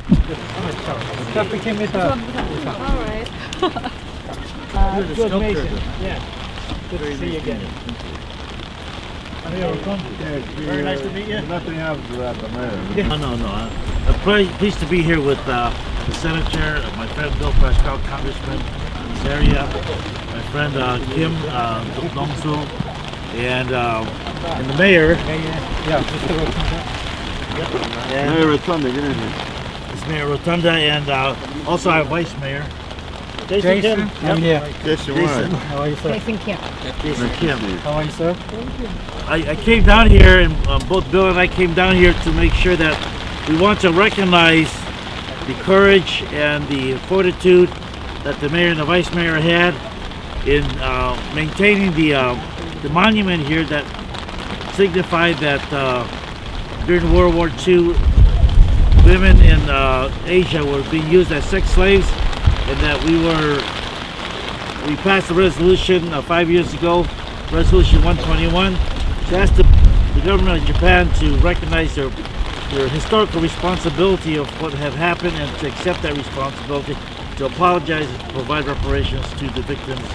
Alright. Good Mason. Yeah. Good to see you again. Very nice to meet you. Nothing else about the mayor. No. I'm pleased to be here with the senator, my friend Bill Pascal, Congressman in this area, my friend Kim Dong-soo, and the mayor. Yeah, Mr. Rotunda. And Mayor Rotunda, get in here. it's Mayor Rotunda, and also our vice mayor. Jason. I'm here. Jason Jason. Warren. How are you, sir? Jason Kim. How are you, sir? I came down here, and both Bill and I came down here to make sure that we want to recognize the courage and the fortitude that the mayor and the vice mayor had in maintaining the monument here that signified that during World War II, women in Asia were being used as sex slaves, and that we passed a resolution 5 years ago, Resolution 121, to ask the government of Japan to recognize their historical responsibility of what had happened and to accept that responsibility, to apologize and provide reparations to the victims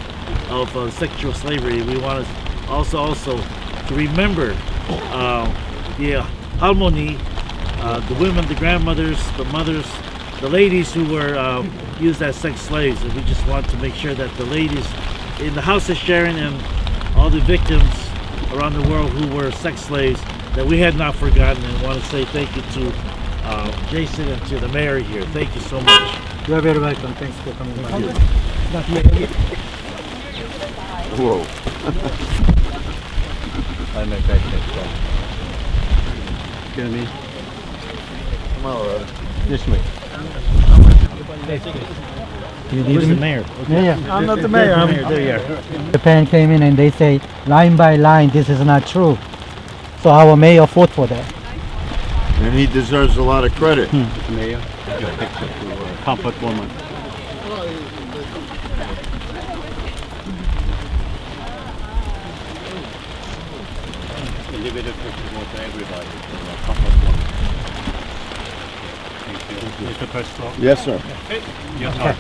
of sexual slavery. We want to also to remember the harmony, the women, the grandmothers, the mothers, the ladies who were used as sex slaves. And we just want to make sure that the ladies in the House of Sharon and all the victims around the world who were sex slaves, that we had not forgotten, and want to say thank you to Jason and to the mayor here. Thank you so much. You are very welcome. Thanks for coming by. Whoa. I'll make that check. Get me Come on, brother. this way. Who's the mayor? Mayor. I'm not the mayor. I'm There you are. Japan came in and they say line by line this is not true. So our mayor fought for that. And he deserves a lot of credit. Mayor, your picture to comfort woman. Individual picture more to everybody. Comfort woman. Thank you. Mr. Pascal. Yes, sir. Your turn.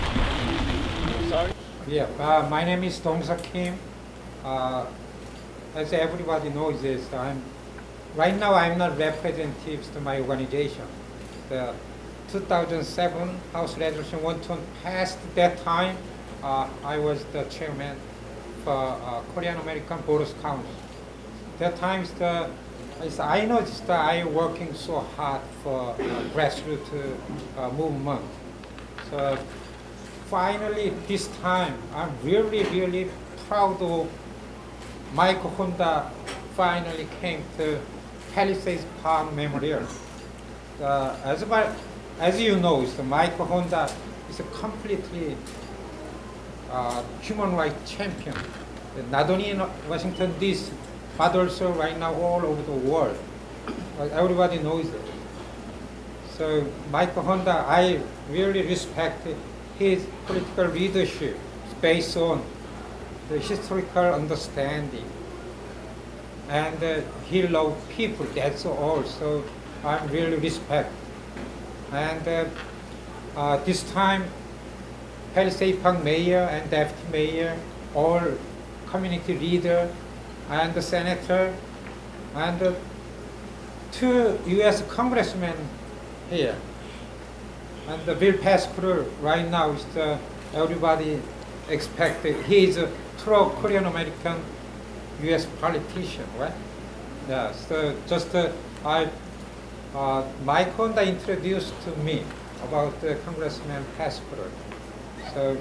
Yeah, my name is Dong-suk Kim. As everybody knows this, right now I'm not representative to my organization. The 2007 House Resolution 121 passed that time. I was the chairman for Korean American Board Council. That time I noticed that I working so hard for grassroots movement. So finally, this time, I'm really proud of Mike Honda finally came to 팰리세이즈파크 Memorial. As you know, Mike Honda is a completely human rights champion, not only in Washington, D.C., but also right now all over the world. Everybody knows it. So Mike Honda, I really respect his political leadership based on the historical understanding. And he loved people, that's all. So I really respect. And this time, 팰리세이즈파크 mayor and deputy mayor, all community leader, and the senator, and 2 U.S. congressmen here. And the Bill Paskuru right now is everybody expected. He is a true Korean American U.S. politician, right? Yeah. So just Mike Honda introduced to me about Congressman Paskuru. So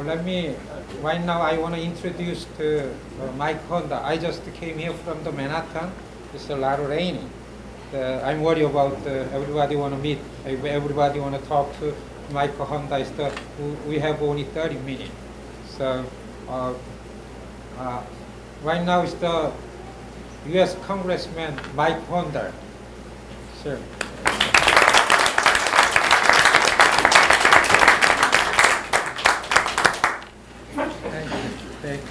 let me right now I want to introduce to Mike Honda. I just came here from the Manhattan. It's a lot of raining. I'm worried about everybody want to meet, everybody want to talk to Mike Honda. We have only 30 minutes. So right now is the U.S. Congressman Mike Honda. Sir. Thank you.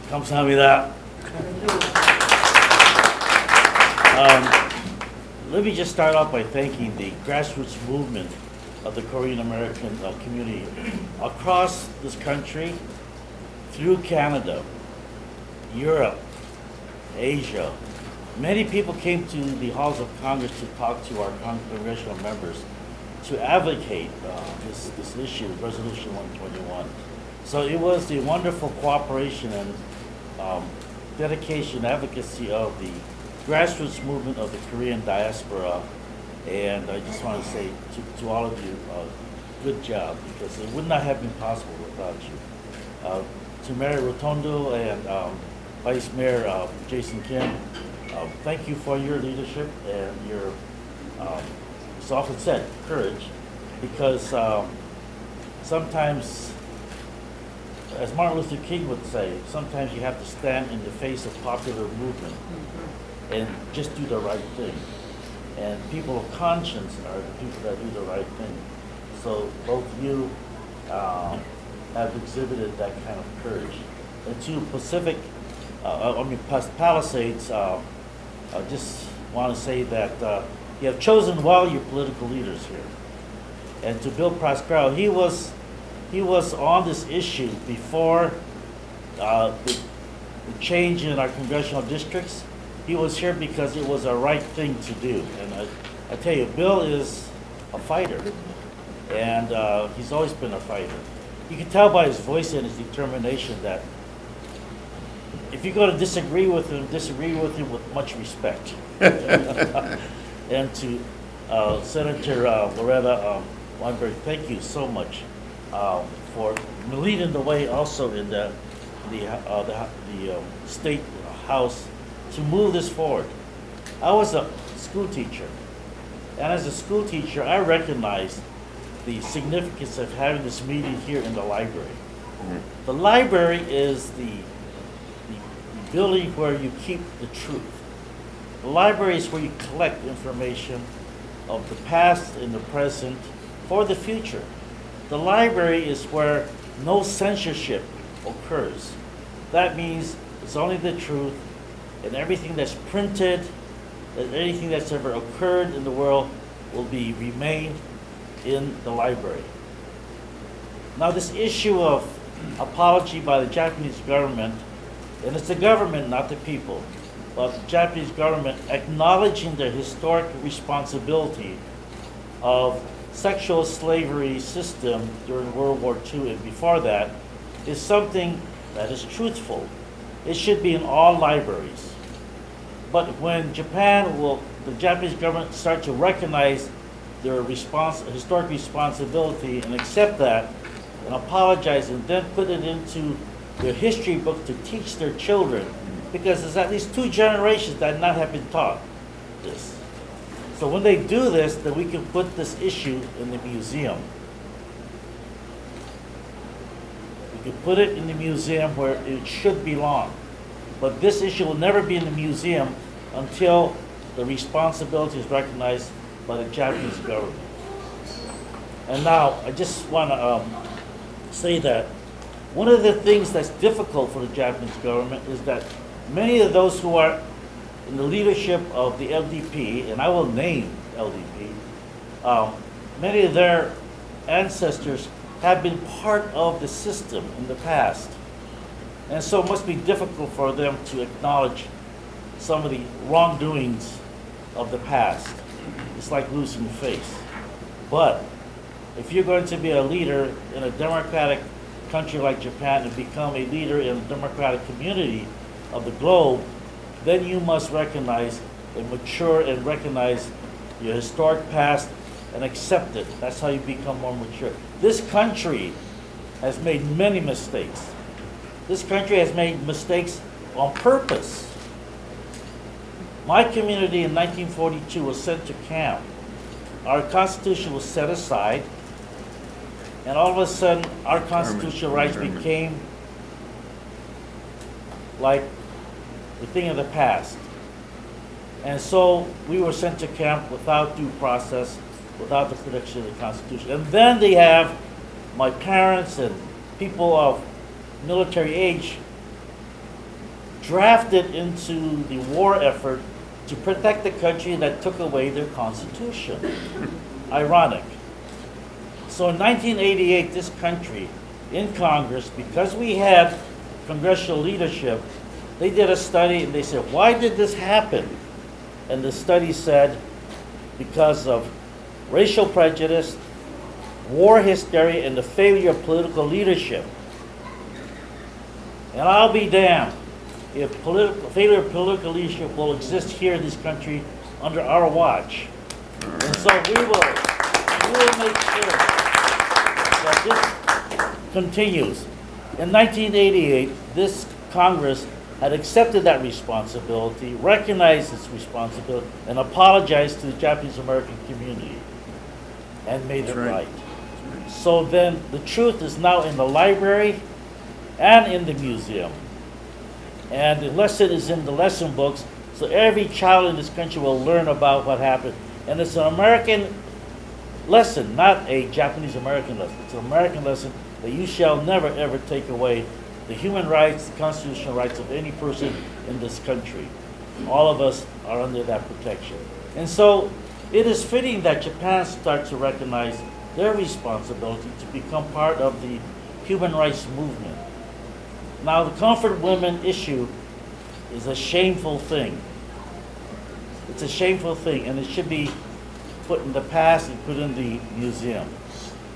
감사합니다. let me just start off by thanking the grassroots movement of the Korean American community across this country, through Canada, Europe, Asia. Many people came to the halls of Congress to talk to our congressional members to advocate this issue, Resolution 121. So it was the wonderful cooperation and dedication, advocacy of the grassroots movement of the Korean diaspora. And I just want to say to all of you, good job, because it would not have been possible without you. To Mayor Rotondo and Vice Mayor Jason Kim, thank you for your leadership and your, it's often said, courage, because sometimes, as Martin Luther King would say, sometimes you have to stand in the face of popular movement and just do the right thing. And people of conscience are the people that do the right thing. So both you have exhibited that kind of courage. And to Palisades, I just want to say that you have chosen well your political leaders here. And to Bill Paskral, he was on this issue before the change in our congressional districts. He was here because it was a right thing to do. And I tell you, Bill is a fighter, and he's always been a fighter. You can tell by his voice and his determination that if you're going to disagree with him with much respect. And to Senator Loretta Weinberg, thank you so much for leading the way also in the state house to move this forward. I was a school teacher, and as a school teacher, I recognized the significance of having this meeting here in the library. Mm-hmm. The library is the building where you keep the truth. The library is where you collect information of the past and the present for the future. The library is where no censorship occurs. That means it's only the truth, and everything that's printed, and anything that's ever occurred in the world will remain in the library. Now, this issue of apology by the Japanese government, and it's the government, not the people, but the Japanese government acknowledging their historic responsibility of sexual slavery system during World War II and before that, is something that is truthful. It should be in all libraries. But when the Japanese government start to recognize their historic responsibility and accept that and apologize and then put it into their history book to teach their children, because there's at least 2 generations that not have been taught this. So when they do this, then we can put this issue in the museum. We can put it in the museum where it should belong. But this issue will never be in the museum until the responsibility is recognized by the Japanese government. And now, I just want to say that one of the things that's difficult for the Japanese government is that many of those who are in the leadership of the LDP, and I will name LDP, many of their ancestors have been part of the system in the past. And so it must be difficult for them to acknowledge some of the wrongdoings of the past. It's like losing face. But if you're going to be a leader in a democratic country like Japan and become a leader in a democratic community of the globe, then you must recognize and mature and recognize your historic past and accept it. That's how you become more mature. This country has made many mistakes. This country has made mistakes on purpose. My community in 1942 was sent to camp. Our Constitution was set aside, and all of a sudden, our constitutional rights became like the thing of the past. And so we were sent to camp without due process, without the protection of the Constitution. And then they have my parents and people of military age drafted into the war effort to protect the country that took away their constitution. Ironic. So in 1988, this country, in Congress, because we had congressional leadership, they did a study and they said, why did this happen? And the study said, because of racial prejudice, war hysteria, and the failure of political leadership. And I'll be damned if failure of political leadership will exist here in this country under our watch. And so we will make sure that this continues. In 1988, this Congress had accepted that responsibility, recognized its responsibility, and apologized to the Japanese American community and made it right. So then the truth is now in the library and in the museum. And the lesson is in the lesson books, so every child in this country will learn about what happened. And it's an American lesson, not a Japanese American lesson. It's an American lesson that you shall never ever take away the human rights, the constitutional rights of any person in this country. All of us are under that protection. And so it is fitting that Japan starts to recognize their responsibility to become part of the human rights movement. Now, the comfort women issue is a shameful thing. It's a shameful thing, and it should be put in the past and put in the museum.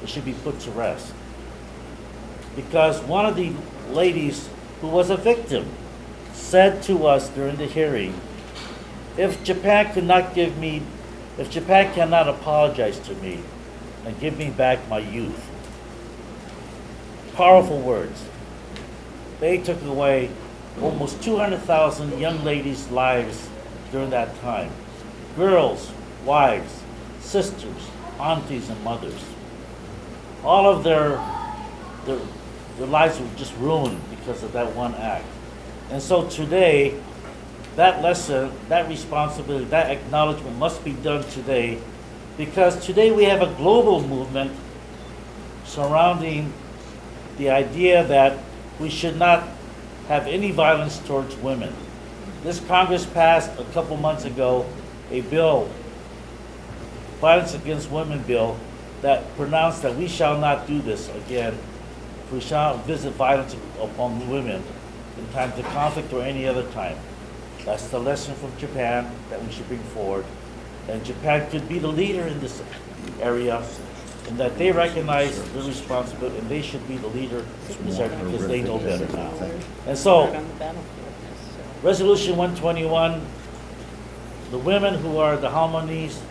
It should be put to rest. Because one of the ladies who was a victim said to us during the hearing, if Japan cannot apologize to me and give me back my youth. Powerful words. They took away almost 200,000 young ladies' lives during that time. Girls, wives, sisters, aunties, and mothers. All of their lives were just ruined because of that one act. And so today, that lesson, that responsibility, that acknowledgement must be done today, because today we have a global movement surrounding the idea that we should not have any violence towards women. This Congress passed a couple months ago a bill, Violence Against Women bill, that pronounced that we shall not do this again. We shall not visit violence upon women in times of conflict or any other time. That's the lesson from Japan that we should bring forward. And Japan could be the leader in this area, and that they recognize their responsibility, and they should be the leader in this area because they know better now. And so, Resolution 121, the women who are the harmonies,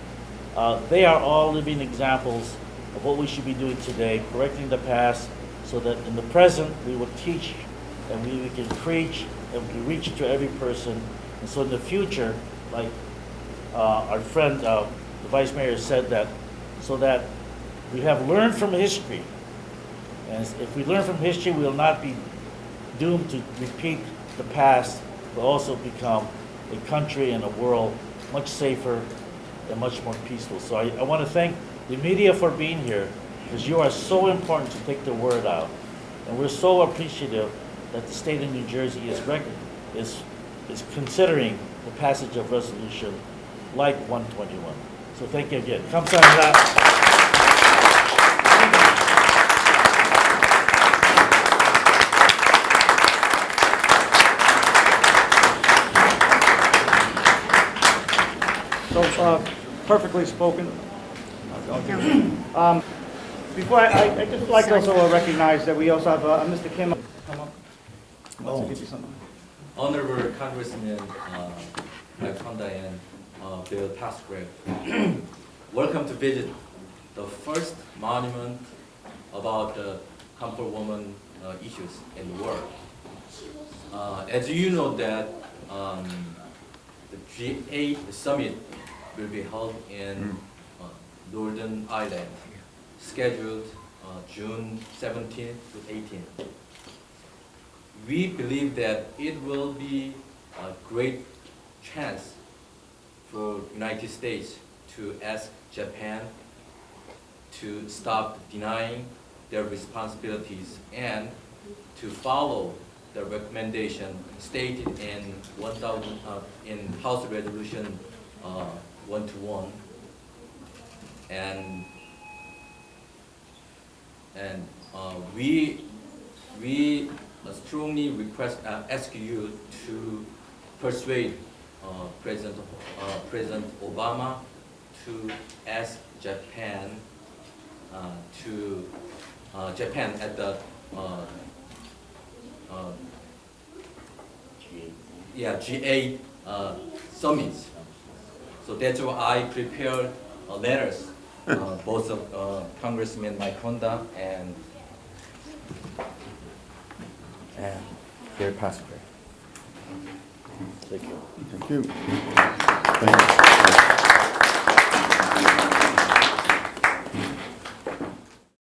they are all living examples of what we should be doing today, correcting the past, so that in the present we will teach and we can preach and we can reach to every person. And so in the future, like our friend, the Vice Mayor said that, so that we have learned from history. And if we learn from history, we will not be doomed to repeat the past, but also become a country and a world much safer and much more peaceful. So I want to thank the media for being here, because you are so important to take the word out. And we're so appreciative that the state of New Jersey is considering the passage of resolution like 121. So thank you again. 감사합니다. So, perfectly spoken. Before I just like to also recognize that we also have Mr. Kim come up. Wants to give you something. Honorable Congressman Honda and Bill Paskgrave, welcome to visit the first monument about comfort woman issues in the world. As you know that the G8 summit will be held in Northern Ireland, scheduled June 17th to 18th. We believe that it will be a great chance for United States to ask Japan to stop denying their responsibilities and to follow the recommendation stated in 1000 in House Resolution 121, and we strongly ask you to persuade President Obama to ask Japan Japan at the G8 summits. So that's why I prepared letters, both of Congressman Mike Honda and Gary Paskell. Thank you. Thank you.